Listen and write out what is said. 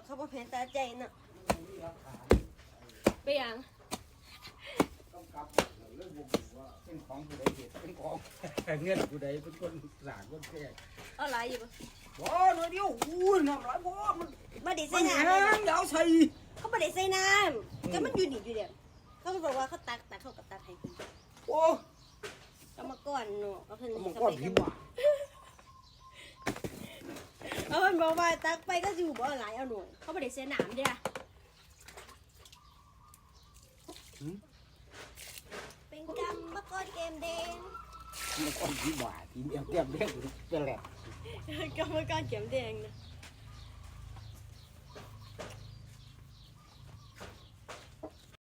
เขาบ่แพ้ตาใจเนาะไปยัง กำกับเรื่องบุกว่าเป็นของผู้ใดเหตุเป็นของเงินผู้ใดเป็นคนสร้างคนแก่ เอาหลายอยู่บ่ บ่หน่อยเดียวอู้ยน้ำร้อยบ่มัน บ่ได้ มั ใส่ น น้ำ แห้งเดี๋ยวใส่ เขาบ่ได้ใส่น้ำก็มันอยู่นี่อยู่เดียวเขาบอกว่าเขาตักเขาก็ตักให้กิน โอ้ เอามาก่อนเนาะเอาเพิ่น มันก้อนหินว่ะ เอาเพิ่นบอกว่าตักไปก็อยู่บ่หลายเอาหน่อยเขาบ่ได้ใส่น้ำเด้อเป็นกรรมก่อนเกมแดง มันก้อนหินว่ะทีเดียวเรียบเป็นแหลก กรรมก่อนเกมแดงนะ